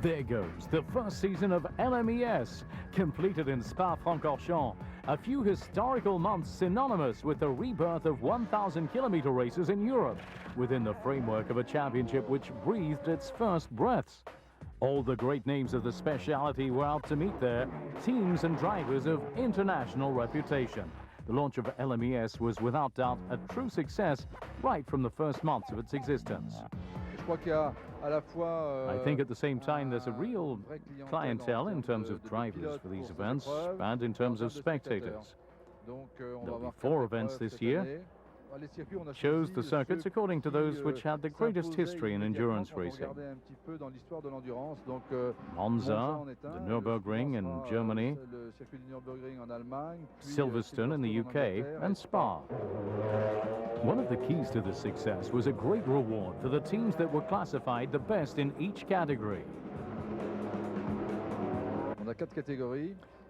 There goes the first season of LMES, completed in Spa-Francorchamps, a few historical months synonymous with the rebirth of 1,000-kilometer races in Europe, within the framework of a championship which breathed its first breaths. All the great names of the specialty were out to meet there, teams and drivers of international reputation. The launch of LMES was without doubt a true success right from the first months of its existence. I think at the same time there's a real clientele in terms of drivers for these events and in terms of spectators. There'll be 4 events this year. Chose the circuits according to those which had the greatest history in endurance racing. Monza, the Nurburgring in Germany, Silverstone in the UK, and Spa. One of the keys to this success was a great reward for the teams that were classified the best in each category.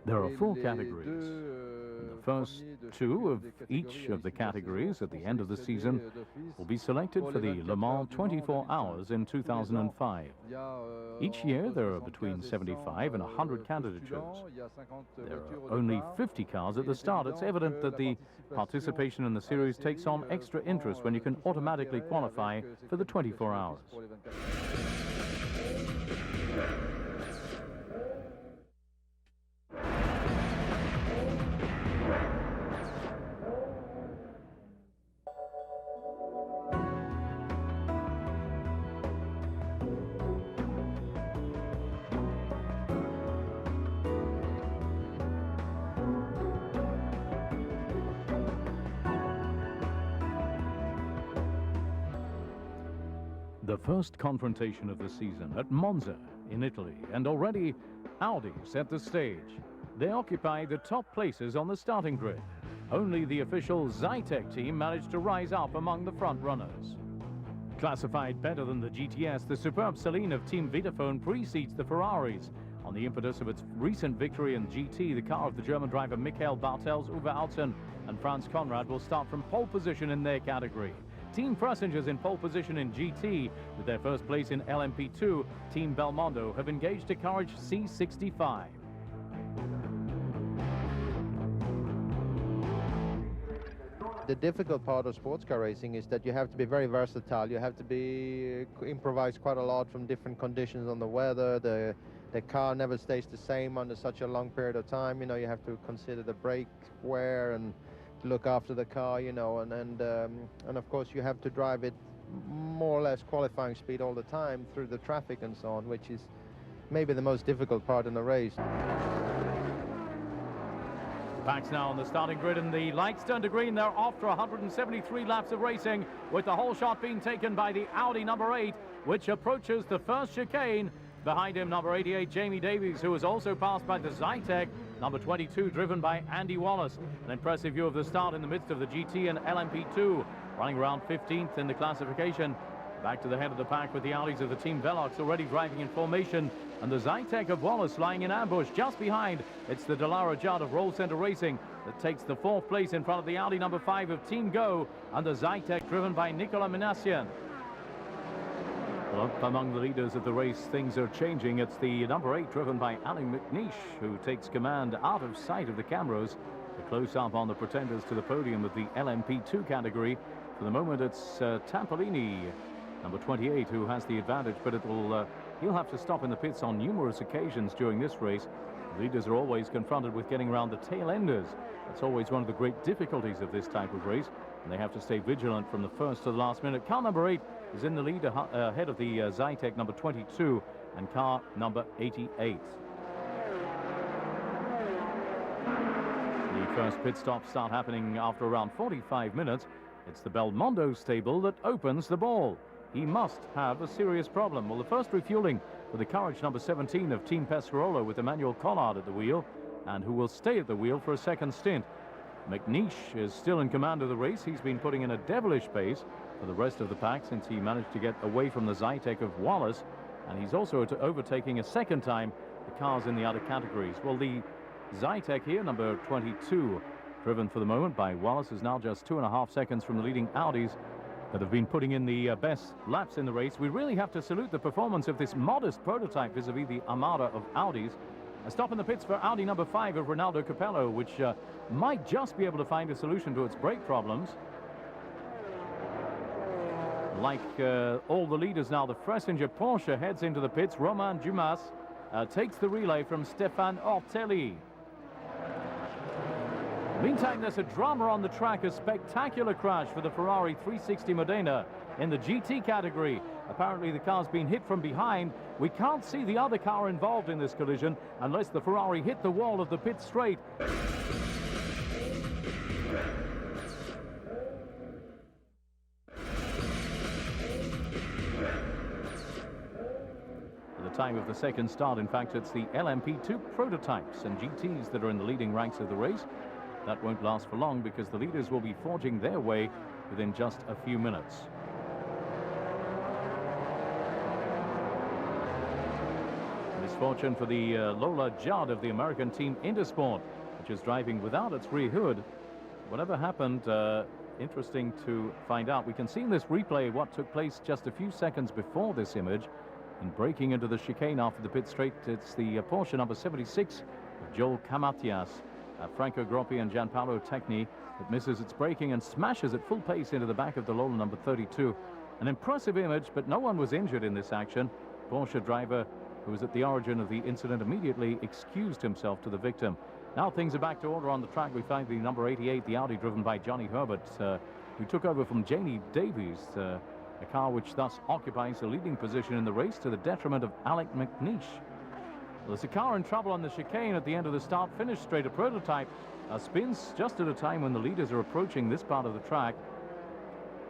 There are 4 categories. The first 2 of each of the categories at the end of the season will be selected for the Le Mans 24 Hours in 2005. Each year there are between 75 and 100 candidatures. There are only 50 cars at the start. It's evident that the participation in the series takes on extra interest when you can automatically qualify for the 24 hours. The first confrontation of the season at Monza in Italy, and already Audi set the stage. They occupy the top places on the starting grid. Only the official Zytek team managed to rise up among the front runners. Classified better than the GTS, the superb Celine of Team Vitaphone precedes the Ferraris. On the impetus of its recent victory in GT, the car of the German driver Michael Bartels, Uwe Alten and Franz Conrad will start from pole position in their category. Team Passengers in pole position in GT, with their first place in LMP2, Team Belmondo have engaged a Courage C65. The difficult part of sports car racing is that you have to be very versatile. You have to improvise quite a lot from different conditions on the weather. The car never stays the same under such a long period of time. You know, you have to consider the brake wear and look after the car, you know, and of course you have to drive it more or less qualifying speed all the time through the traffic and so on, which is maybe the most difficult part in the race. Pack's now on the starting grid and the lights turn to green. They're off for 173 laps of racing, with the whole shot being taken by the Audi number 8, which approaches the first chicane. Behind him, number 88, Jamie Davies, who was also passed by the Zytek, number 22, driven by Andy Wallace. An impressive view of the start in the midst of the GT and LMP2, running around 15th in the classification. Back to the head of the pack with the Audis of the Team Velox already driving in formation, and the Zytek of Wallace lying in ambush just behind. It's the Dallara Judd of Roll Center Racing that takes the 4th place in front of the Audi number 5 of Team Go, and the Zytek driven by Nicolas Minassian. Well, among the leaders of the race, things are changing. It's the number 8 driven by Alain McNeish who takes command out of sight of the cameras. A close-up on the pretenders to the podium of the LMP2 category. For the moment, it's Tampolini, number 28, who has the advantage, but he'll have to stop in the pits on numerous occasions during this race. The leaders are always confronted with getting around the tail enders. That's always one of the great difficulties of this type of race, and they have to stay vigilant from the first to the last minute. Car number 8 is in the lead ahead of the Zytek number 22 and car number 88. The first pit stops start happening after around 45 minutes. It's the Belmondo stable that opens the ball. He must have a serious problem. Well, the first refueling for the Courage number 17 of Team Pescarolo with Emmanuel Collard at the wheel, and who will stay at the wheel for a second stint. McNeish is still in command of the race. He's been putting in a devilish pace for the rest of the pack since he managed to get away from the Zytek of Wallace, and he's also overtaking a second time the cars in the other categories. Well, the Zytek here, number 22, driven for the moment by Wallace, is now just 2.5 seconds from the leading Audis. that have been putting in the best laps in the race. We really have to salute the performance of this modest prototype vis-a-vis the armada of Audis. A stop in the pits for Audi number 5 of Ronaldo Capello, which might just be able to find a solution to its brake problems. Like all the leaders now, the Fressenger Porsche heads into the pits. Romain Dumas takes the relay from Stéphane Ortelli. Meantime, there's a drama on the track, a spectacular crash for the Ferrari 360 Modena in the GT category. Apparently the car's been hit from behind. We can't see the other car involved in this collision unless the Ferrari hit the wall of the pit straight. At the time of the second start, in fact, it's the LMP2 prototypes and GTs that are in the leading ranks of the race. That won't last for long because the leaders will be forging their way within just a few minutes. Misfortune for the Lola Judd of the American team Intersport, which is driving without its rear hood. Whatever happened, interesting to find out. We can see in this replay what took place just a few seconds before this image. In breaking into the chicane after the pit straight, it's the Porsche number 76 of Joel Camatias, Franco Groppi and Gianpaolo Tecni that misses its braking and smashes at full pace into the back of the Lola number 32. An impressive image, but no one was injured in this action. Porsche driver, who was at the origin of the incident, immediately excused himself to the victim. Now things are back to order on the track. We find the number 88, the Audi driven by Johnny Herbert, who took over from Janie Davies, a car which thus occupies the leading position in the race to the detriment of Alec McNeish. Well, there's a car in trouble on the chicane at the end of the start. Finish straight, a prototype spins just at a time when the leaders are approaching this part of the track.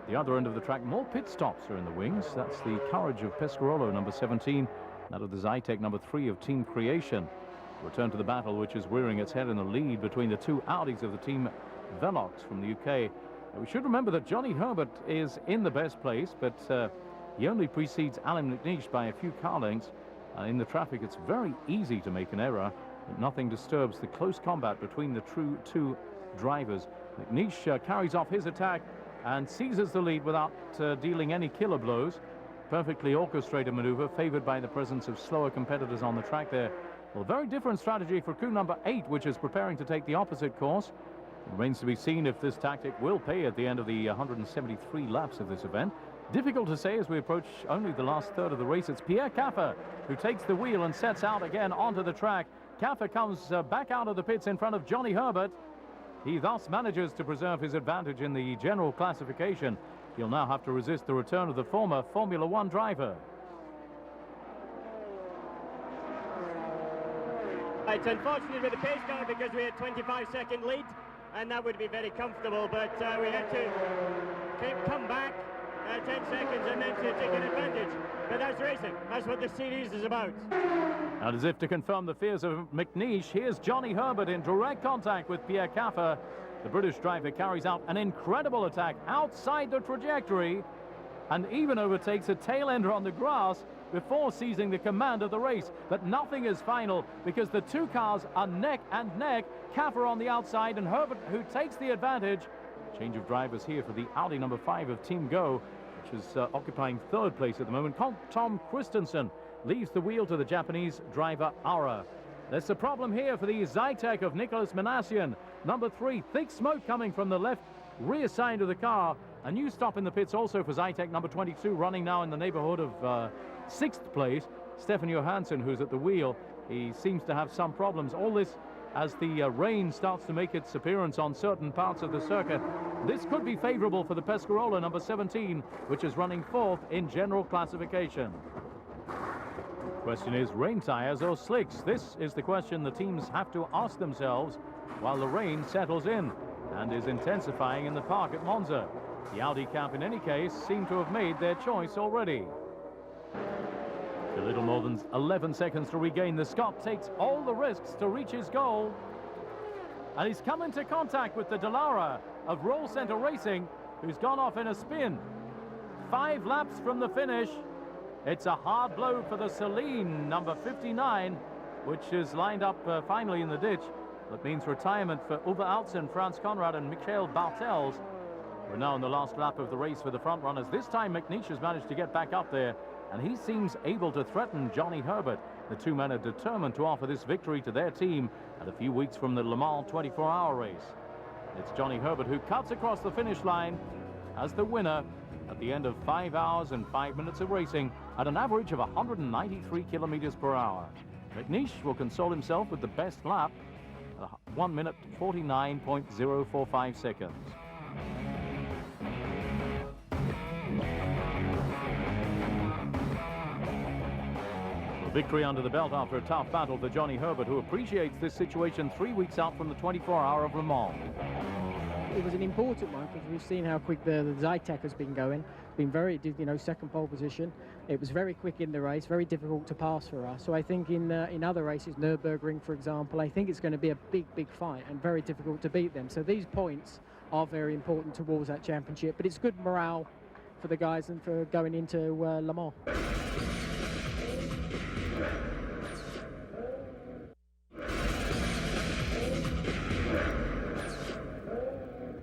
The other end of the track, more pit stops are in the wings. That's the Courage of Pescarolo, number 17. That of the Zytek, number 3 of Team Creation. Return to the battle, which is rearing its head in the lead between the two Audis of the team Velox from the UK. We should remember that Johnny Herbert is in the best place, but he only precedes Alan McNeish by a few car lengths. In the traffic, it's very easy to make an error, but nothing disturbs the close combat between the two drivers. McNeish carries off his attack and seizes the lead without dealing any killer blows. Perfectly orchestrated maneuver, favored by the presence of slower competitors on the track there. Well, a very different strategy for crew number 8, which is preparing to take the opposite course. It remains to be seen if this tactic will pay at the end of the 173 laps of this event. Difficult to say as we approach only the last third of the race. It's Pierre Caffer who takes the wheel and sets out again onto the track. Caffer comes back out of the pits in front of Johnny Herbert. He thus manages to preserve his advantage in the general classification. He'll now have to resist the return of the former Formula One driver. It's unfortunate with the pace car because we had 25-second lead, and that would be very comfortable, but we had to come back 10 seconds and then to take an advantage. But that's racing. That's what the series is about. And as if to confirm the fears of McNeish, here's Johnny Herbert in direct contact with Pierre Caffer. The British driver carries out an incredible attack outside the trajectory and even overtakes a tail ender on the grass before seizing the command of the race. But nothing is final because the two cars are neck and neck. Caffer on the outside and Herbert who takes the advantage. Change of drivers here for the Audi number 5 of Team Go, which is occupying third place at the moment. Tom Christensen leaves the wheel to the Japanese driver Ara. There's a problem here for the Zytek of Nicholas Manassian. Number 3, thick smoke coming from the left rear side of the car. A new stop in the pits also for Zytek number 22, running now in the neighborhood of 6th place. Stefan Johansson, who's at the wheel, he seems to have some problems. All this as the rain starts to make its appearance on certain parts of the circuit. This could be favorable for the Pescarola number 17, which is running 4th in general classification. Question is, rain tires or slicks? This is the question the teams have to ask themselves while the rain settles in and is intensifying in the park at Monza. The Audi camp, in any case, seem to have made their choice already. A little more than 11 seconds to regain. The Scot takes all the risks to reach his goal. And he's come into contact with the Dallara of Roll Center Racing, who's gone off in a spin. 5 laps from the finish. It's a hard blow for the Celine, number 59, which is lined up finally in the ditch. That means retirement for Uwe Altzen, Franz Conrad and Michael Bartels. We're now in the last lap of the race for the front runners. This time McNeish has managed to get back up there, and he seems able to threaten Johnny Herbert. The two men are determined to offer this victory to their team at a few weeks from the Le Mans 24-hour race. It's Johnny Herbert who cuts across the finish line as the winner at the end of 5 hours and 5 minutes of racing at an average of 193 kilometers per hour. McNeish will console himself with the best lap at 1 minute 49.045 seconds. Victory under the belt after a tough battle for Johnny Herbert, who appreciates this situation 3 weeks out from the 24-hour of Le Mans. It was an important one because we've seen how quick the Zytek has been going. Been very, second pole position. It was very quick in the race, very difficult to pass for us. So I think in other races, Nurburgring, for example, I think it's going to be a big fight and very difficult to beat them. So these points are very important towards that championship. But it's good morale for the guys and for going into Le Mans.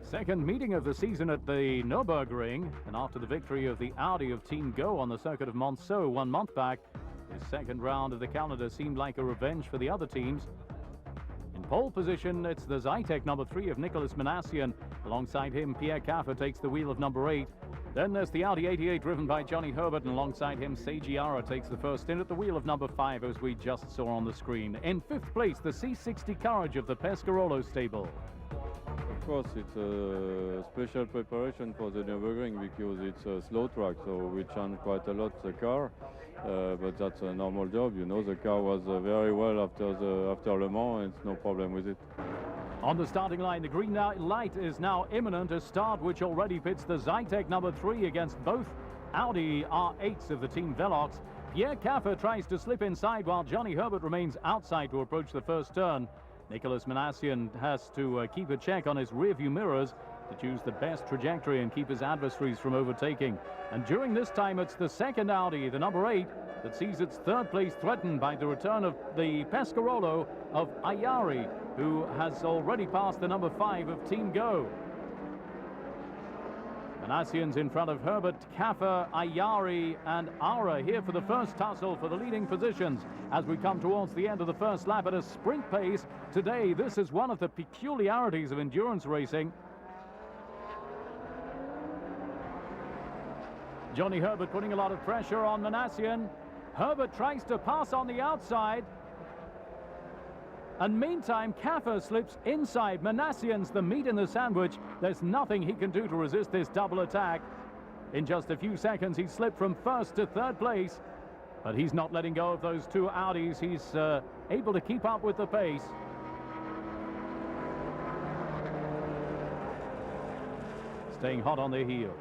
Second meeting of the season at the Nurburgring, and after the victory of the Audi of Team Go on the circuit of Monza 1 month back, this second round of the calendar seemed like a revenge for the other teams. In pole position, it's the Zytek number 3 of Nicolas Manassian. Alongside him, Pierre Caffer takes the wheel of number 8. Then there's the Audi 88 driven by Johnny Herbert, and alongside him, Seiji Ara takes the first stint at the wheel of number 5, as we just saw on the screen. In 5th place, the C60 Courage of the Pescarolo stable. Of course, it's a special preparation for the Nürburgring because it's a slow track, so we change quite a lot the car, but that's a normal job. The car was very well after Le Mans, and it's no problem with it. On the starting line, the green light is now imminent. A start which already pits the Zytek number 3 against both Audi R8s of the Team Velox. Pierre Caffer tries to slip inside while Johnny Herbert remains outside to approach the first turn. Nicolas Manassian has to keep a check on his rearview mirrors to choose the best trajectory and keep his adversaries from overtaking. And during this time, it's the second Audi, the number 8, that sees its third place threatened by the return of the Pescarolo of Ayari, who has already passed the number 5 of Team Go. Manassian's in front of Herbert, Caffer, Ayari and Ara here for the first tussle for the leading positions as we come towards the end of the first lap at a sprint pace. Today, this is one of the peculiarities of endurance racing. Johnny Herbert putting a lot of pressure on Manassian. Herbert tries to pass on the outside. And meantime, Caffer slips inside. Manassian's the meat in the sandwich. There's nothing he can do to resist this double attack. In just a few seconds, he slipped from first to third place. But he's not letting go of those two Audis. He's able to keep up with the pace. Staying hot on their heels.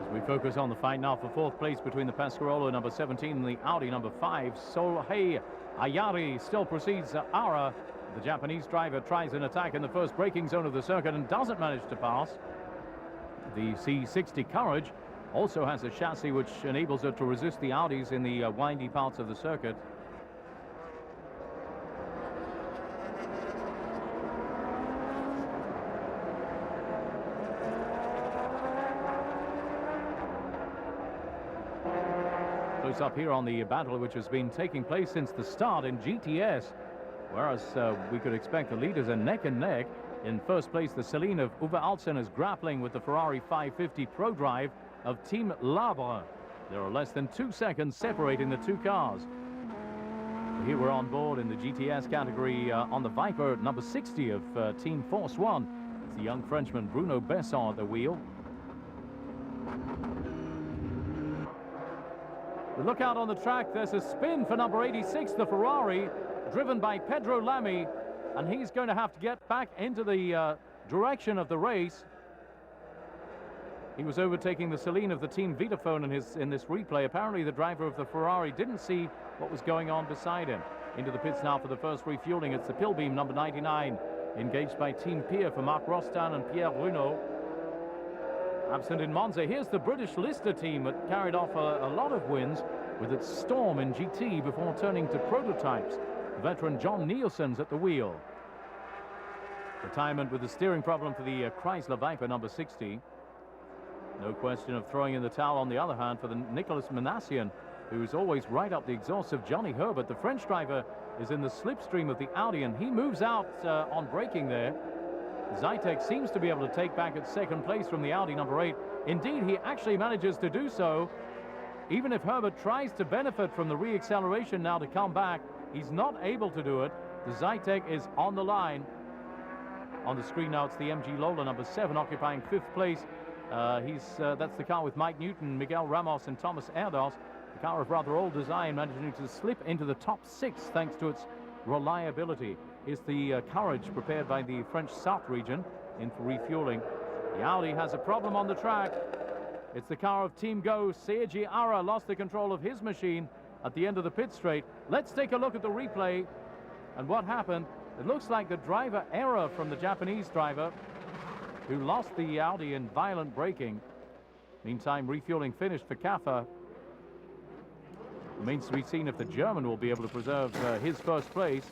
As we focus on the fight now for fourth place between the Pescarolo number 17 and the Audi number 5, Solhei Ayari still precedes Ara. The Japanese driver tries an attack in the first braking zone of the circuit and doesn't manage to pass. The C60 Courage also has a chassis which enables it to resist the Audis in the windy parts of the circuit. Close up here on the battle which has been taking place since the start in GTS, whereas we could expect the leaders are neck and neck. In first place, the Celine of Uwe Alsen is grappling with the Ferrari 550 Pro Drive of Team Labre. There are less than 2 seconds separating the two cars. Here we're on board in the GTS category on the Viper number 60 of Team Force One. It's the young Frenchman Bruno Besson at the wheel. The lookout on the track, there's a spin for number 86, the Ferrari, driven by Pedro Lamy, and he's going to have to get back into the direction of the race. He was overtaking the Celine of the Team Vitaphone in this replay. Apparently the driver of the Ferrari didn't see what was going on beside him. Into the pits now for the first refueling. It's the Pilbeam number 99, engaged by Team Pier for Marc Rostan and Pierre Bruno. Absent in Monza. Here's the British Lister team that carried off a lot of wins with its Storm in GT before turning to prototypes. Veteran John Nielsen's at the wheel. Retirement with the steering problem for the Chrysler Viper number 60. No question of throwing in the towel, on the other hand, for the Nicolas Manassian, who is always right up the exhaust of Johnny Herbert. The French driver is in the slipstream of the Audi, and he moves out on braking there. Zytek seems to be able to take back at second place from the Audi number 8. Indeed, he actually manages to do so. Even if Herbert tries to benefit from the re-acceleration now to come back, he's not able to do it. The Zytek is on the line. On the screen now, it's the MG Lola number 7 occupying 5th place. That's the car with Mike Newton, Miguel Ramos, and Thomas Erdos. The car of rather old design, managing to slip into the top 6 thanks to its reliability. Is the Courage prepared by the French South region in for refueling. The Audi has a problem on the track. It's the car of Team Go. Seiji Ara lost the control of his machine at the end of the pit straight. Let's take a look at the replay and what happened. It looks like the driver error from the Japanese driver, who lost the Audi in violent braking. Meantime, refueling finished for Kaffer. Remains to be seen if the German will be able to preserve his first place.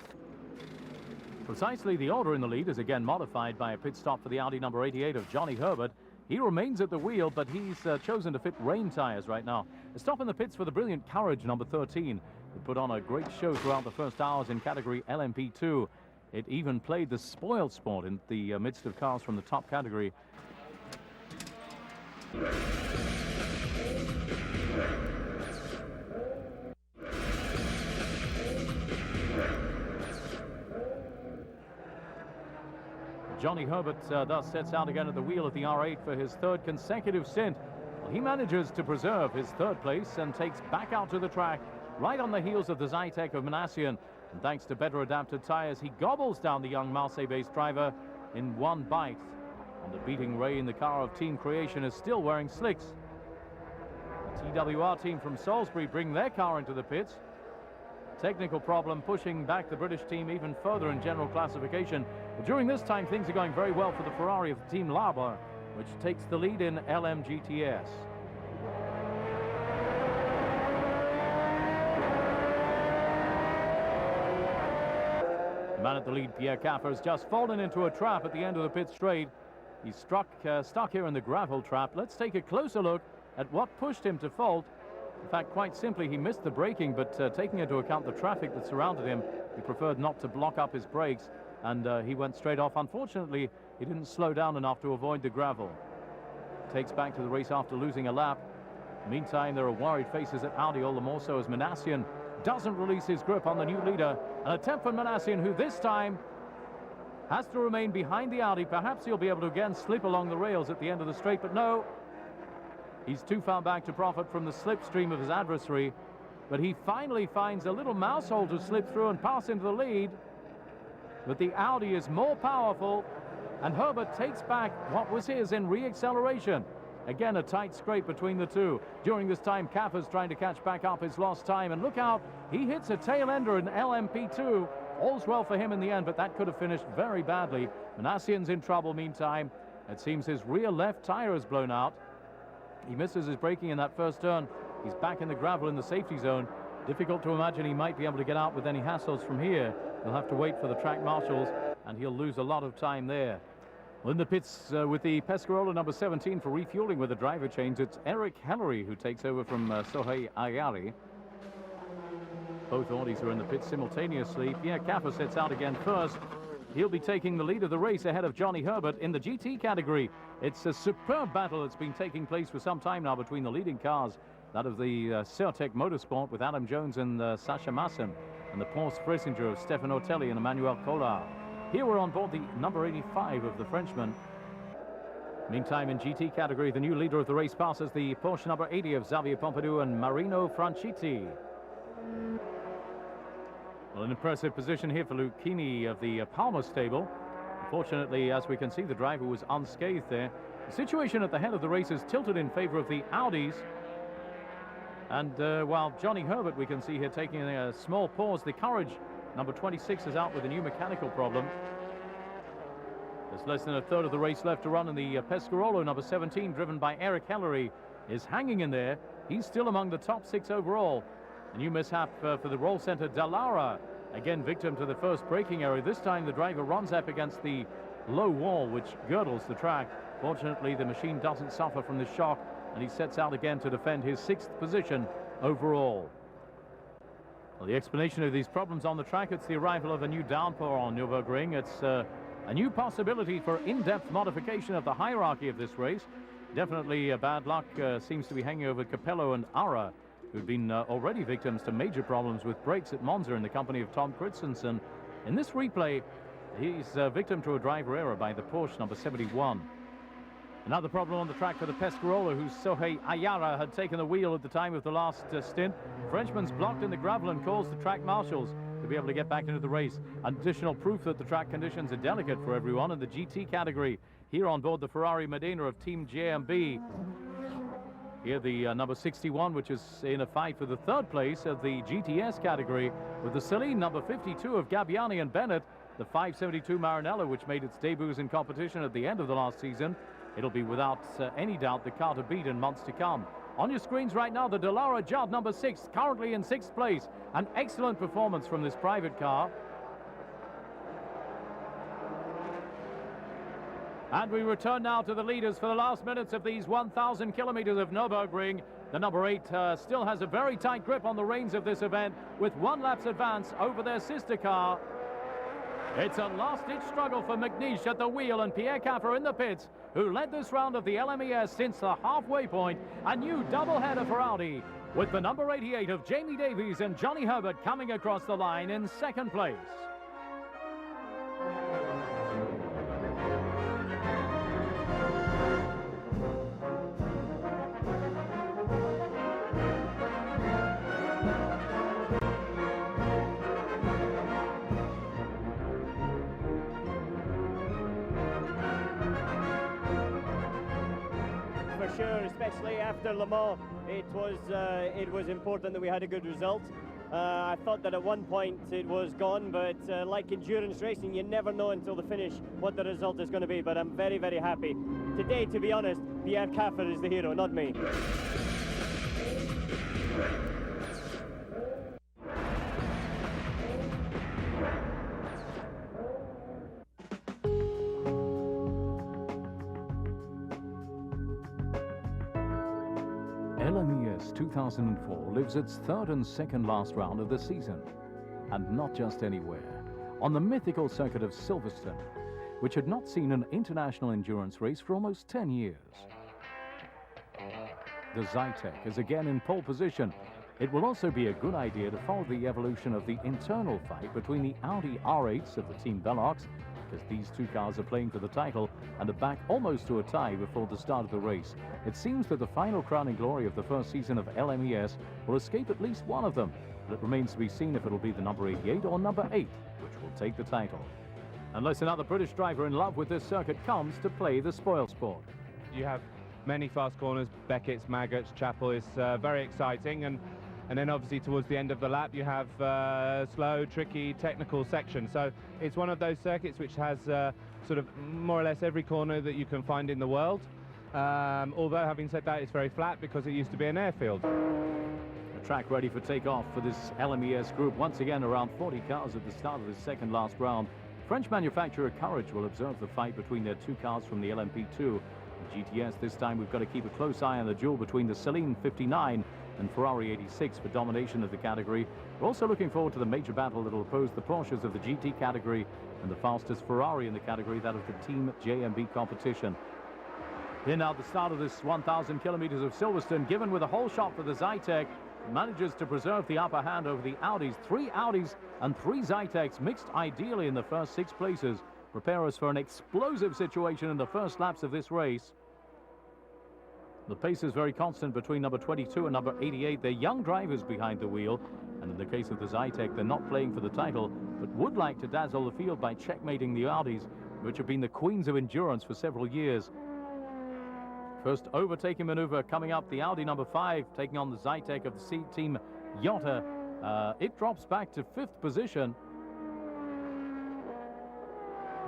Precisely the order in the lead is again modified by a pit stop for the Audi number 88 of Johnny Herbert. He remains at the wheel, but he's chosen to fit rain tires right now. A stop in the pits for the brilliant Courage number 13. It put on a great show throughout the first hours in category LMP2. It even played the spoiled sport in the midst of cars from the top category. Johnny Herbert thus sets out again at the wheel of the R8 for his 3rd consecutive stint. Well, he manages to preserve his 3rd place and takes back out to the track right on the heels of the Zytek of Manassian. And thanks to better adapted tires, he gobbles down the young Marseille-based driver in one bite. On the beating rain, the car of Team Creation is still wearing slicks. The TWR team from Salisbury bring their car into the pits. Technical problem pushing back the British team even further in general classification. But during this time, things are going very well for the Ferrari of Team Laber, which takes the lead in LMGTS. The man at the lead, Pierre Kaffer, has just fallen into a trap at the end of the pit straight. He's stuck here in the gravel trap. Let's take a closer look at what pushed him to fault. In fact, quite simply, he missed the braking, but taking into account the traffic that surrounded him, he preferred not to block up his brakes, and he went straight off. Unfortunately, he didn't slow down enough to avoid the gravel. Takes back to the race after losing a lap. Meantime, there are worried faces at Audi, all the more so as Manassian doesn't release his grip on the new leader. An attempt from Manassian, who this time has to remain behind the Audi. Perhaps he'll be able to again slip along the rails at the end of the straight, but no. He's too far back to profit from the slipstream of his adversary, but he finally finds a little mouse hole to slip through and pass into the lead. But the Audi is more powerful, and Herbert takes back what was his in re-acceleration. Again, a tight scrape between the two. During this time, Kaffer's trying to catch back up his lost time, and look out, he hits a tail ender in LMP2. All's well for him in the end, but that could have finished very badly. Manassian's in trouble meantime. It seems his rear left tire has blown out. He misses his braking in that first turn. He's back in the gravel in the safety zone. Difficult to imagine he might be able to get out with any hassles from here. He'll have to wait for the track marshals, and he'll lose a lot of time there. Well, in the pits with the Pescarolo number 17 for refueling with a driver change, it's Eric Hellery who takes over from Sohei Ayari. Both Audis are in the pits simultaneously. Pierre Kaffer sets out again first. He'll be taking the lead of the race ahead of Johnny Herbert in the GT category. It's a superb battle that's been taking place for some time now between the leading cars, that of the Certec Motorsport with Adam Jones and Sasha Masson, and the Porsche Frissinger of Stefano Telli and Emmanuel Collard. Here we're on board the number 85 of the Frenchman. Meantime, in GT category, the new leader of the race passes the Porsche number 80 of Xavier Pompidou and Marino Franchitti. Well, an impressive position here for Lucchini of the Palmer stable. Unfortunately, as we can see, the driver was unscathed there. The situation at the head of the race is tilted in favor of the Audis. And while Johnny Herbert, we can see here, taking a small pause, the Courage number 26 is out with a new mechanical problem. There's less than a third of the race left to run, and the Pescarolo number 17, driven by Eric Hellery, is hanging in there. He's still among the top 6 overall. A new mishap for the roll center Dallara, again victim to the first braking error. This time the driver runs up against the low wall which girdles the track. Fortunately, the machine doesn't suffer from the shock, and he sets out again to defend his 6th position overall. Well, the explanation of these problems on the track, it's the arrival of a new downpour on Nurburgring. It's a new possibility for in-depth modification of the hierarchy of this race. Definitely bad luck seems to be hanging over Capello and Ara, who've been already victims to major problems with brakes at Monza in the company of Tom Christensen. In this replay, he's a victim to a driver error by the Porsche number 71. Another problem on the track for the Pescarola, whose Sohei Ayara had taken the wheel at the time of the last stint. Frenchman's blocked in the gravel and calls the track marshals to be able to get back into the race. Additional proof that the track conditions are delicate for everyone in the GT category. Here on board the Ferrari Modena of Team JMB. Here the number 61, which is in a fight for the 3rd place of the GTS category, with the Celine number 52 of Gabbiani and Bennett, the 572 Maranello, which made its debuts in competition at the end of the last season. It'll be without any doubt the car to beat in months to come. On your screens right now, the Dallara Judd number 6, currently in 6th place. An excellent performance from this private car. And we return now to the leaders for the last minutes of these 1,000 kilometers of Nürburgring. The number 8 still has a very tight grip on the reins of this event, with 1 lap's advance over their sister car. It's a last-ditch struggle for McNeish at the wheel and Pierre Caffer in the pits, who led this round of the LMES since the halfway point. A new double-header for Audi, with the number 88 of Jamie Davies and Johnny Herbert coming across the line in 2nd place. Sure, especially after Le Mans, it was important that we had a good result. I thought that at one point it was gone, but like endurance racing, you never know until the finish what the result is going to be. But I'm very, very happy. Today, to be honest, Pierre Caffer is the hero, not me. LMES 2004 lives its 3rd and 2nd last round of the season, and not just anywhere. On the mythical circuit of Silverstone, which had not seen an international endurance race for almost 10 years. The Zytek is again in pole position. It will also be a good idea to follow the evolution of the internal fight between the Audi R8s of the Team Velox, because these 2 cars are playing for the title and are back almost to a tie before the start of the race. It seems that the final crowning glory of the first season of LMES will escape at least one of them, but it remains to be seen if it'll be the number 88 or number 8, which will take the title. Unless another British driver in love with this circuit comes to play the spoil sport. You have many fast corners, Beckett's, Maggots, Chapel is very exciting, and then obviously towards the end of the lap you have slow, tricky, technical sections. So it's one of those circuits which has sort of more or less every corner that you can find in the world. Although having said that, it's very flat because it used to be an airfield. A track ready for takeoff for this LMES group. Once again, around 40 cars at the start of this 2nd last round. French manufacturer Courage will observe the fight between their 2 cars from the LMP2. GTS, this time we've got to keep a close eye on the duel between the Celine 59 and Ferrari 86 for domination of the category. We're also looking forward to the major battle that will oppose the Porsches of the GT category and the fastest Ferrari in the category, that of the Team JMB competition. Here now the start of this 1,000 kilometers of Silverstone, given with a whole shot for the Zytek, manages to preserve the upper hand over the Audis. 3 Audis and 3 Zyteks mixed ideally in the first 6 places. Prepare us for an explosive situation in the first laps of this race. The pace is very constant between number 22 and number 88. They're young drivers behind the wheel, and in the case of the Zytek, they're not playing for the title, but would like to dazzle the field by checkmating the Audis, which have been the queens of endurance for several years. First overtaking maneuver coming up, the Audi number 5 taking on the Zytek of the Team Jota. It drops back to 5th position.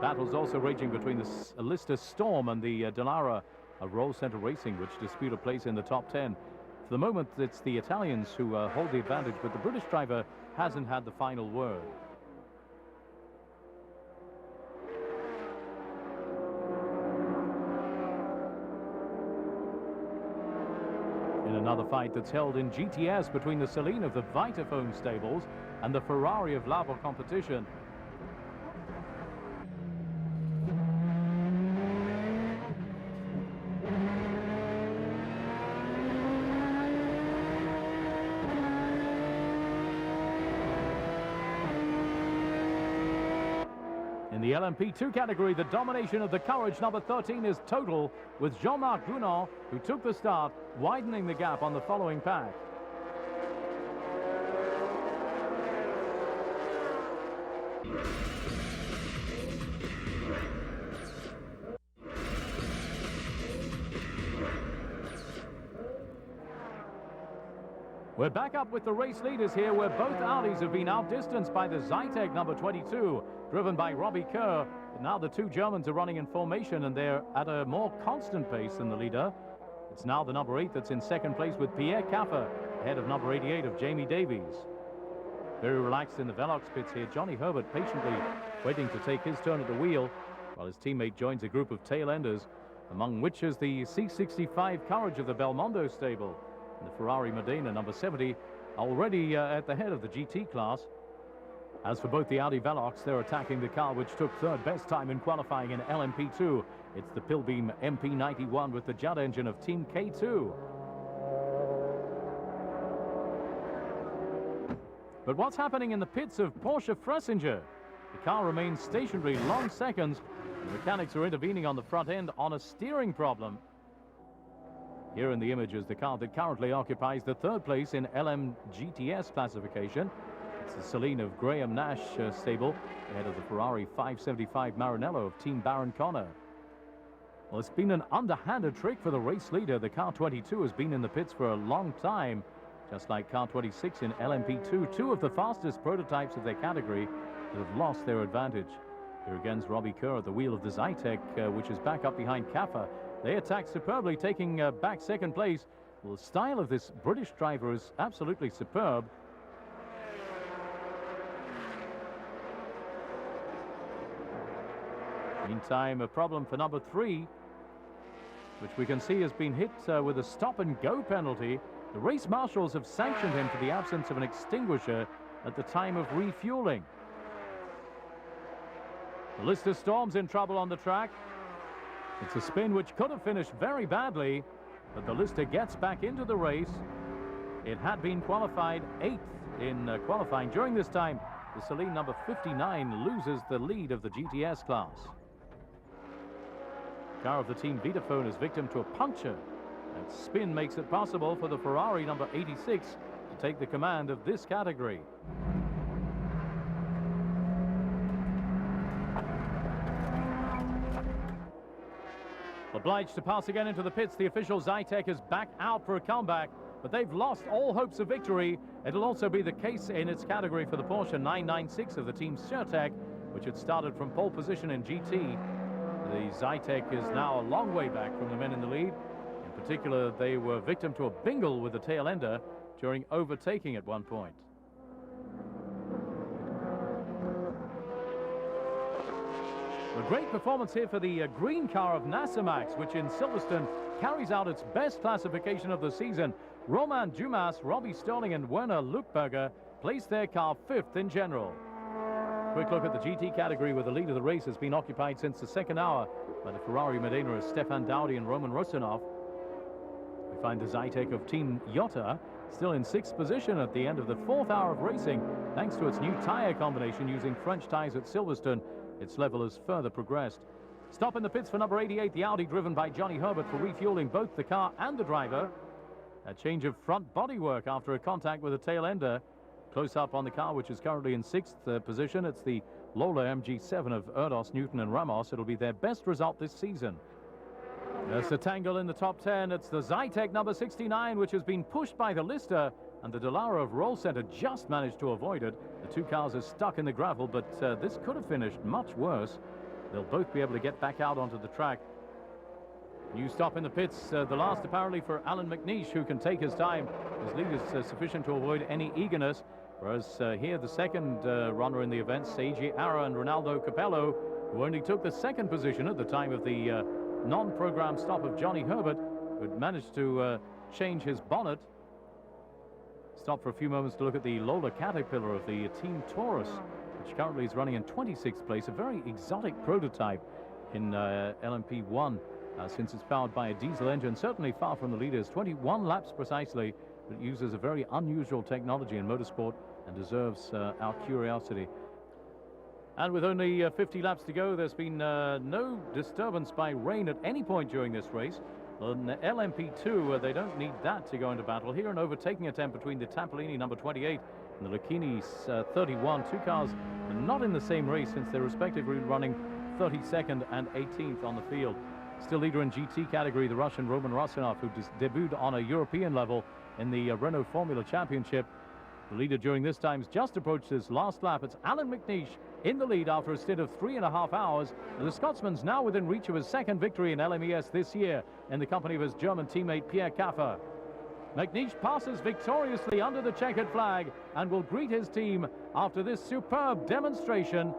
Battles also raging between the Lister Storm and the Dallara of Roll Center Racing, which dispute a place in the top 10. For the moment, it's the Italians who hold the advantage, but the British driver hasn't had the final word. Another fight that's held in GTS between the Celine of the Vitaphone stables and the Ferrari of Labour competition. In the LMP2 category, the domination of the Courage number 13 is total, with Jean-Marc Gounon, who took the start, widening the gap on the following pack. We're back up with the race leaders here, where both Audis have been outdistanced by the Zytek number 22, driven by Robbie Kerr. But now the two Germans are running in formation, and they're at a more constant pace than the leader. It's now the number 8 that's in second place, with Pierre Caffer ahead of number 88 of Jamie Davies. Very relaxed in the Velox pits here, Johnny Herbert patiently waiting to take his turn at the wheel, while his teammate joins a group of tail-enders, among which is the C65 Courage of the Belmondo stable. And the Ferrari Modena number 70 already at the head of the GT class. As for both the Audi Velox, they're attacking the car which took third best time in qualifying in LMP2. It's the Pilbeam MP91 with the Judd engine of Team K2. But what's happening in the pits of Porsche Fressinger? The car remains stationary long seconds. The mechanics are intervening on the front end on a steering problem. Here in the image is the car that currently occupies the third place in LMGTS classification. It's the Celine of Graham Nash stable, ahead of the Ferrari 575 Maranello of Team Baron Connor. Well, it's been an underhanded trick for the race leader. The car 22 has been in the pits for a long time, just like car 26 in LMP2. Two of the fastest prototypes of their category that have lost their advantage. Here again's Robbie Kerr at the wheel of the Zytek, which is back up behind Caffer. They attack superbly, taking back second place. Well, the style of this British driver is absolutely superb. Meantime, a problem for number 3, which we can see has been hit with a stop-and-go penalty. The race marshals have sanctioned him for the absence of an extinguisher at the time of refueling. The Lister Storm's in trouble on the track. It's a spin which could have finished very badly, but the Lister gets back into the race. It had been qualified 8th in qualifying. During this time, the Celine number 59 loses the lead of the GTS class. Car of the Team Vitaphone is victim to a puncture. That spin makes it possible for the Ferrari number 86 to take the command of this category. Obliged to pass again into the pits, the official Zytek is back out for a comeback, but they've lost all hopes of victory. It'll also be the case in its category for the Porsche 996 of the Team Certec, which had started from pole position in GT. The Zytek is now a long way back from the men in the lead. In particular, they were victim to a bingle with the tail ender during overtaking at one point. A great performance here for the green car of Nasamax, which in Silverstone carries out its best classification of the season. Romain Dumas, Robbie Sterling and Werner Luckberger placed their car 5th in general. Quick look at the GT category, where the lead of the race has been occupied since the second hour by the Ferrari Modena of Stefan Dowdy and Roman Rusinov. We find the Zytek of Team Jota still in 6th position at the end of the 4th hour of racing, thanks to its new tyre combination using French tyres at Silverstone. Its level has further progressed. Stop in the pits for number 88, the Audi, driven by Johnny Herbert, for refueling both the car and the driver. A change of front bodywork after a contact with a tail ender. Close up on the car, which is currently in 6th position. It's the Lola MG7 of Erdos, Newton and Ramos. It'll be their best result this season. There's the tangle in the top 10. It's the Zytek number 69, which has been pushed by the Lister, and the Dallara of Roll Center just managed to avoid it. The two cars are stuck in the gravel, but this could have finished much worse. They'll both be able to get back out onto the track. New stop in the pits, the last apparently for Alan McNeish, who can take his time. His lead is sufficient to avoid any eagerness, whereas here the second runner in the event, Seiji Ara and Ronaldo Capello, who only took the 2nd position at the time of the non-programmed stop of Johnny Herbert, who had managed to change his bonnet. Stop for a few moments to look at the Lola Caterpillar of the Team Taurus, which currently is running in 26th place, a very exotic prototype in LMP1, since it's powered by a diesel engine, certainly far from the leaders. 21 laps precisely, but it uses a very unusual technology in motorsport and deserves our curiosity. And with only 50 laps to go, there's been no disturbance by rain at any point during this race. On LMP2, they don't need that to go into battle. Here, an overtaking attempt between the Tampolini number 28 and the Lucchini 31. Two cars not in the same race, since they're respectively running 32nd and 18th on the field. Still leader in GT category, the Russian Roman Rosanov, who debuted on a European level in the Renault Formula Championship. The leader during this time has just approached his last lap. It's Alan McNeish in the lead after a stint of 3.5 hours. And the Scotsman's now within reach of his second victory in LMES this year in the company of his German teammate Pierre Caffer. McNeish passes victoriously under the checkered flag and will greet his team after this superb demonstration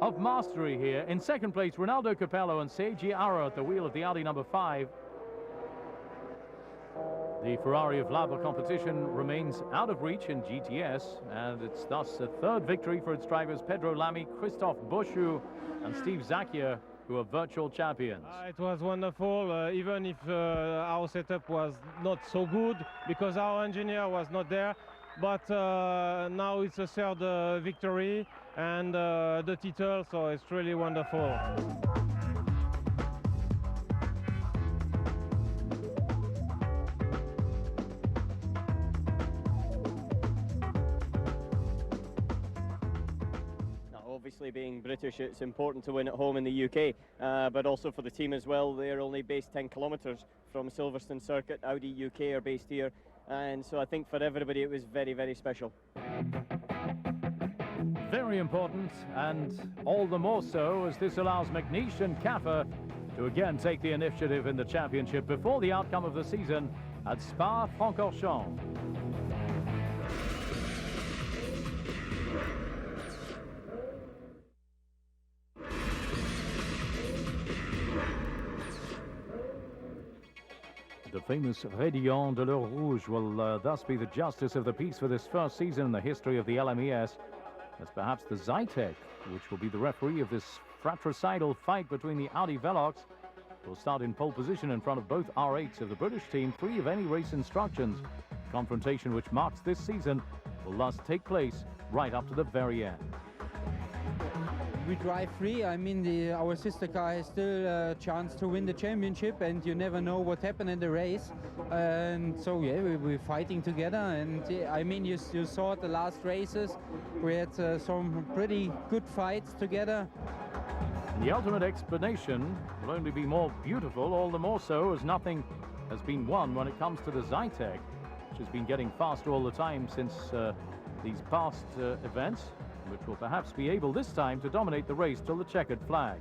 of mastery here. In second place, Ronaldo Capello and Seiji Ara at the wheel of the Audi number 5. The Ferrari of Labour competition remains out of reach in GTS, and it's thus a third victory for its drivers Pedro Lamy, Christophe Boschu and Steve Zacchia, who are virtual champions. It was wonderful, even if our setup was not so good because our engineer was not there. But now it's a third victory and the title, so it's really wonderful. Obviously, being British, it's important to win at home in the UK, but also for the team as well. They're only based 10 kilometres from Silverstone circuit. Audi UK are based here, and so I think for everybody it was very, very special. Very important, and all the more so as this allows McNeish and Caffer to again take the initiative in the championship before the outcome of the season at Spa-Francorchamps. The famous Raidillon de l'Eau Rouge will thus be the justice of the peace for this first season in the history of the LMES. As perhaps the Zytek, which will be the referee of this fratricidal fight between the Audi Velox, will start in pole position in front of both R8s of the British team, free of any race instructions. Confrontation which marks this season will thus take place right up to the very end. We drive free. I mean, our sister car has still a chance to win the championship, and you never know what happened in the race. And so, yeah, we're fighting together. And I mean, you saw the last races. We had some pretty good fights together. The ultimate explanation will only be more beautiful, all the more so as nothing has been won when it comes to the Zytek, which has been getting faster all the time since these past events, which will perhaps be able this time to dominate the race till the checkered flag.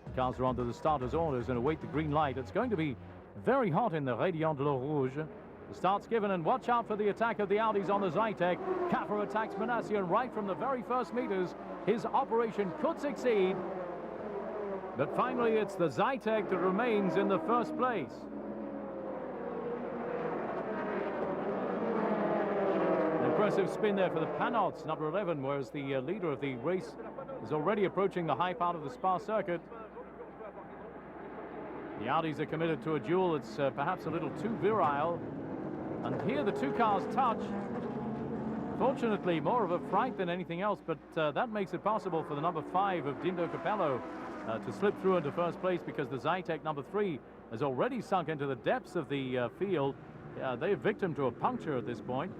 The cars are onto the starter's orders and await the green light. It's going to be very hot in the Raidillon de l'Eau Rouge. The start's given, and watch out for the attack of the Audis on the Zytek. Caffer attacks Manassian right from the very first meters. His operation could succeed, but finally it's the Zytek that remains in the first place. Impressive spin there for the Panots, number 11, whereas the leader of the race is already approaching the high part of the Spa circuit. The Audis are committed to a duel. It's perhaps a little too virile. And here the two cars touch. Fortunately, more of a fright than anything else, but that makes it possible for the number 5 of Dindo Capello to slip through into first place, because the Zytek number 3 has already sunk into the depths of the field. They're victim to a puncture at this point.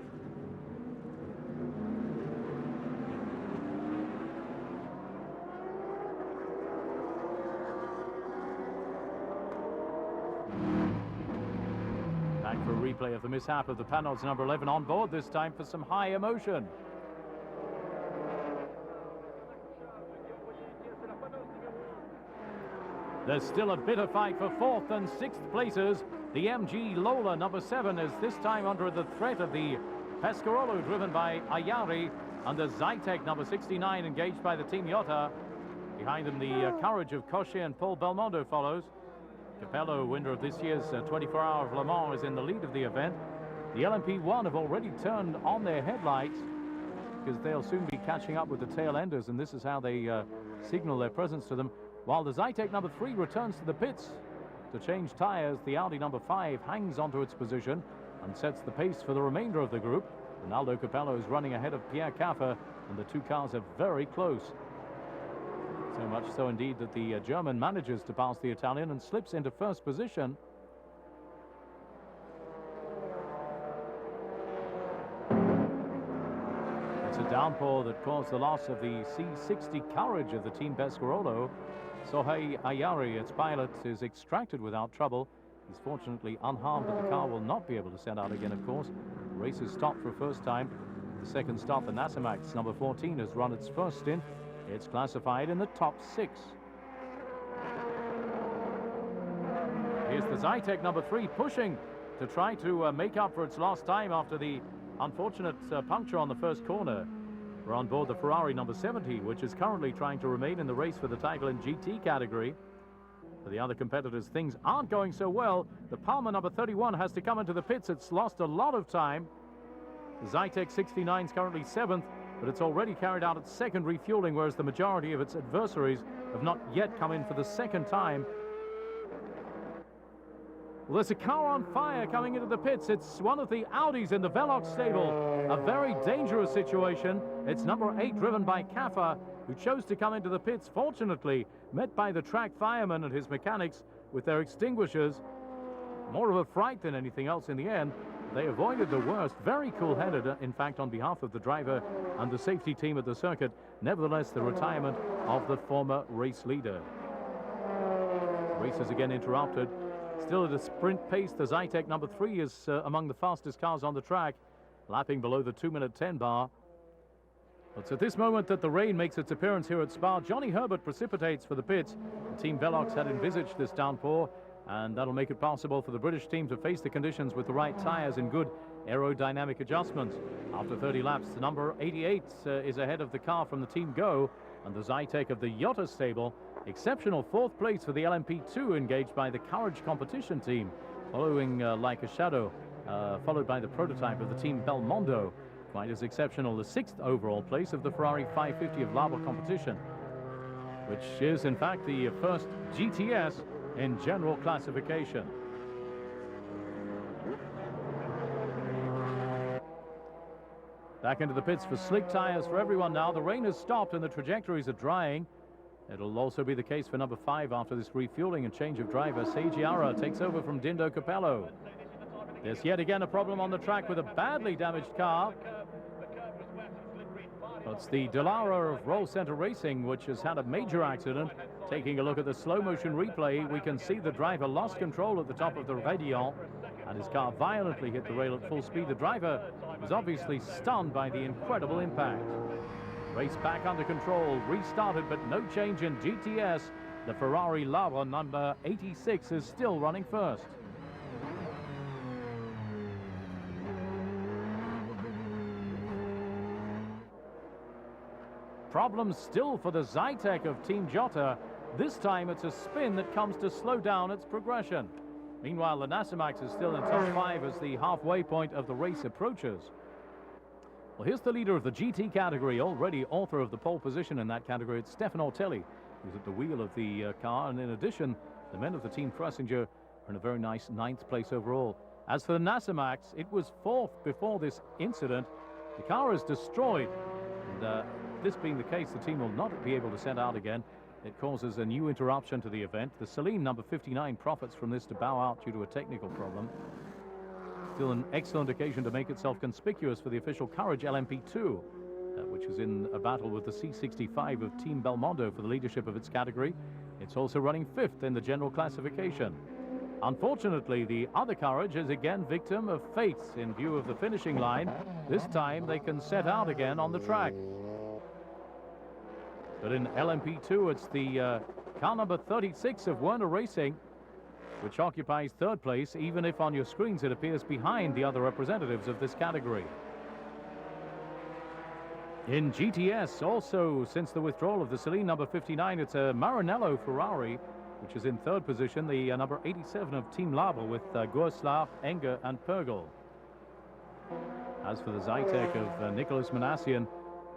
Back for a replay of the mishap of the Panots number 11 on board this time for some high emotion. There's still a bitter fight for 4th and 6th places. The MG Lola number 7 is this time under the threat of the Pescarolo driven by Ayari, and the Zytek number 69 engaged by the Team Iota. Behind them the courage of Cochet and Paul Belmondo follows. Capello, winner of this year's 24 Hour of Le Mans, is in the lead of the event. The LMP1 have already turned on their headlights because they'll soon be catching up with the tail enders, and this is how they signal their presence to them. While the Zytek number 3 returns to the pits to change tires, the Audi number 5 hangs onto its position and sets the pace for the remainder of the group. Ronaldo Capello is running ahead of Pierre Caffer, and the two cars are very close. So much so indeed that the German manages to pass the Italian and slips into first position. It's a downpour that caused the loss of the C60 Courage of the Team Pescarolo. Sohei Ayari, its pilot, is extracted without trouble. He's fortunately unharmed, but the car will not be able to set out again, of course. The race is stopped for a first time. The second stop, the Nasamax number 14, has run its first stint. It's classified in the top 6. Here's the Zytek number 3 pushing to try to make up for its lost time after the unfortunate puncture on the first corner. We're on board the Ferrari number 70, which is currently trying to remain in the race for the title in GT category. For the other competitors, things aren't going so well. The Palmer number 31 has to come into the pits. It's lost a lot of time. The Zytek 69 is currently 7th, but it's already carried out its second refueling, whereas the majority of its adversaries have not yet come in for the second time. Well, there's a car on fire coming into the pits. It's one of the Audis in the Velox stable. A very dangerous situation. It's number 8, driven by Caffer, who chose to come into the pits, fortunately met by the track fireman and his mechanics with their extinguishers. More of a fright than anything else in the end. They avoided the worst. Very cool-headed, in fact, on behalf of the driver and the safety team at the circuit. Nevertheless, the retirement of the former race leader. Race is again interrupted. Still at a sprint pace, the Zytek number 3 is among the fastest cars on the track, lapping below the 2-minute 10 bar. It's at this moment that the rain makes its appearance here at Spa. Johnny Herbert precipitates for the pits. The Team Velox had envisaged this downpour, and that'll make it possible for the British team to face the conditions with the right tires and good aerodynamic adjustments. After 30 laps, the number 88 is ahead of the car from the Team Go, and the Zytek of the Jota stable. Exceptional 4th place for the LMP2, engaged by the Courage competition team, following like a shadow, followed by the prototype of the Team Belmondo. Quite as exceptional, the 6th overall place of the Ferrari 550 of Laber competition, which is in fact the first GTS in general classification. Back into the pits for slick tires for everyone now. The rain has stopped and the trajectories are drying. It'll also be the case for number 5 after this refueling and change of driver. Seiji Ara takes over from Dindo Capello. There's yet again a problem on the track with a badly damaged car. It's the Delara of Roll Center Racing, which has had a major accident. Taking a look at the slow motion replay, we can see the driver lost control at the top of the Rédillon, and his car violently hit the rail at full speed. The driver was obviously stunned by the incredible impact. Race back under control, restarted, but no change in GTS. The Ferrari Laber number 86 is still running first. Problems still for the Zytek of Team Jota. This time it's a spin that comes to slow down its progression. Meanwhile, the Nasamax is still in top 5 as the halfway point of the race approaches. Well, here's the leader of the GT category, already author of the pole position in that category. It's Stefano Telli, who's at the wheel of the car. And in addition, the men of the Team Fressinger are in a very nice 9th place overall. As for the Nasamax, it was 4th before this incident. The car is destroyed. And this being the case, the team will not be able to set out again. It causes a new interruption to the event. The Celine number 59 profits from this to bow out due to a technical problem. Still an excellent occasion to make itself conspicuous for the official Courage LMP2, which is in a battle with the C65 of Team Belmondo for the leadership of its category. It's also running 5th in the general classification. Unfortunately, the other Courage is again victim of fate in view of the finishing line. This time they can set out again on the track. But in LMP2, it's the car number 36 of Werner Racing, which occupies 3rd place, even if on your screens it appears behind the other representatives of this category. In GTS, also since the withdrawal of the Celine number 59, it's a Maranello Ferrari, which is in third position, the number 87 of Team Laber with Goerslav, Enger and Pergel. As for the Zytek of Nicolas Manassian,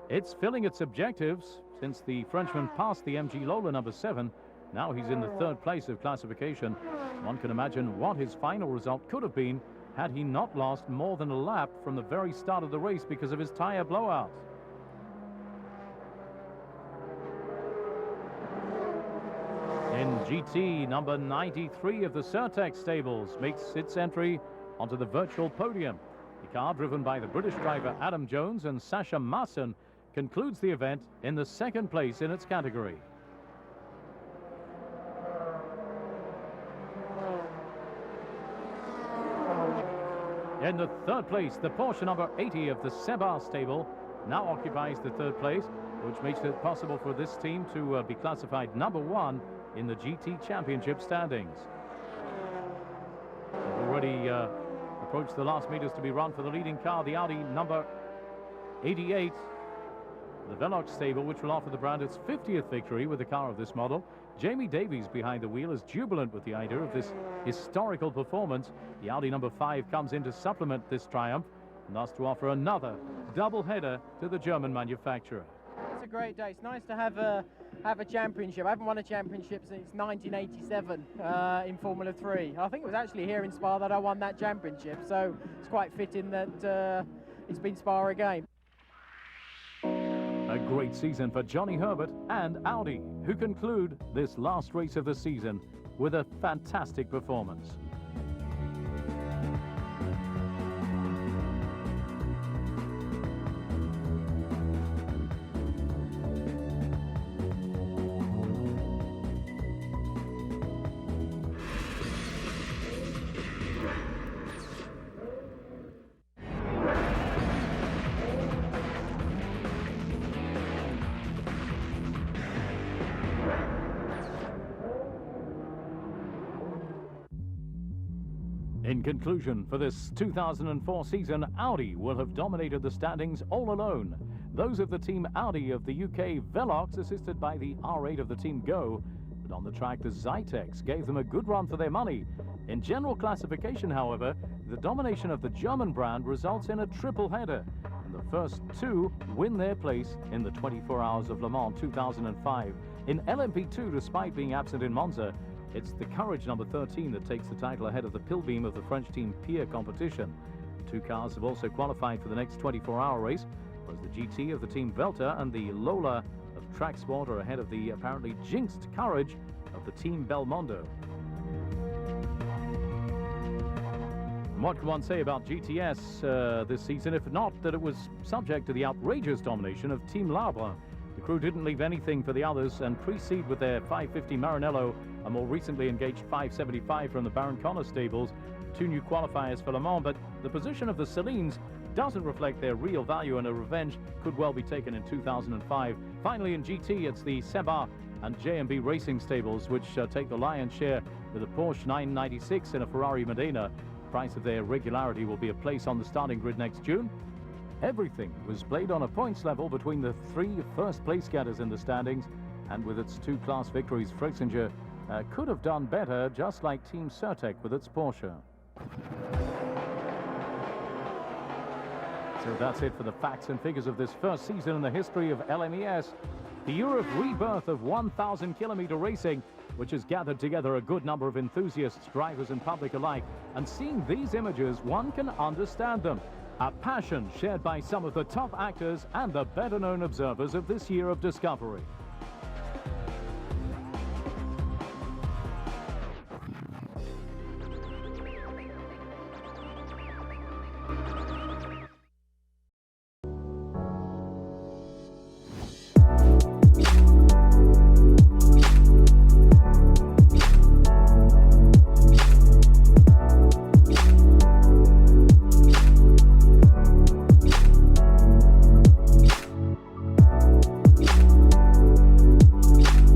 it's filling its objectives since the Frenchman passed the MG Lola number 7. Now he's in the third place of classification. One can imagine what his final result could have been had he not lost more than a lap from the very start of the race because of his tyre blowout. In GT, number 93 of the Certec stables makes its entry onto the virtual podium. The car, driven by the British driver Adam Jones and Sasha Masson, concludes the event in the second place in its category. In the third place, the Porsche number 80 of the Sebar stable now occupies the third place, which makes it possible for this team to be classified number 1 in the GT Championship standings. They've already approached the last meters to be run for the leading car, the Audi number 88, the Velox stable, which will offer the brand its 50th victory with a car of this model. Jamie Davies behind the wheel is jubilant with the idea of this historical performance. The Audi number 5 comes in to supplement this triumph and thus to offer another double header to the German manufacturer. It's a great day. It's nice to have a championship. I haven't won a championship since 1987 in Formula 3. I think it was actually here in Spa that I won that championship, so it's quite fitting that it's been Spa again. A great season for Johnny Herbert and Audi, who conclude this last race of the season with a fantastic performance. In conclusion, for this 2004 season, Audi will have dominated the standings all alone. Those of the team Audi of the UK Velox, assisted by the R8 of the team Go. But on the track, the Zytex gave them a good run for their money. In general classification, however, the domination of the German brand results in a triple header. And the first two win their place in the 24 Hours of Le Mans 2005. In LMP2, despite being absent in Monza, it's the Courage number 13 that takes the title ahead of the Pilbeam of the French team Pier competition. Two cars have also qualified for the next 24-hour race, whereas the GT of the team Velta and the Lola of Track Sport are ahead of the apparently jinxed Courage of the team Belmondo. And what can one say about GTS this season, if not that it was subject to the outrageous domination of Team Labre? The crew didn't leave anything for the others and precede with their 550 Maranello, a more recently engaged 575 from the Baron Connor stables, two new qualifiers for Le Mans, but the position of the Celines doesn't reflect their real value, and a revenge could well be taken in 2005. Finally, in GT, it's the Sebar and J&B Racing stables which take the lion's share with a Porsche 996 and a Ferrari Modena. The price of their regularity will be a place on the starting grid next June. Everything was played on a points level between the three first-place getters in the standings, and with its two class victories, Frixinger could have done better, just like Team Certec with its Porsche. So that's it for the facts and figures of this first season in the history of LMES, the year of rebirth of 1,000-kilometer racing, which has gathered together a good number of enthusiasts, drivers and public alike. And seeing these images, one can understand them. A passion shared by some of the top actors and the better-known observers of this year of discovery.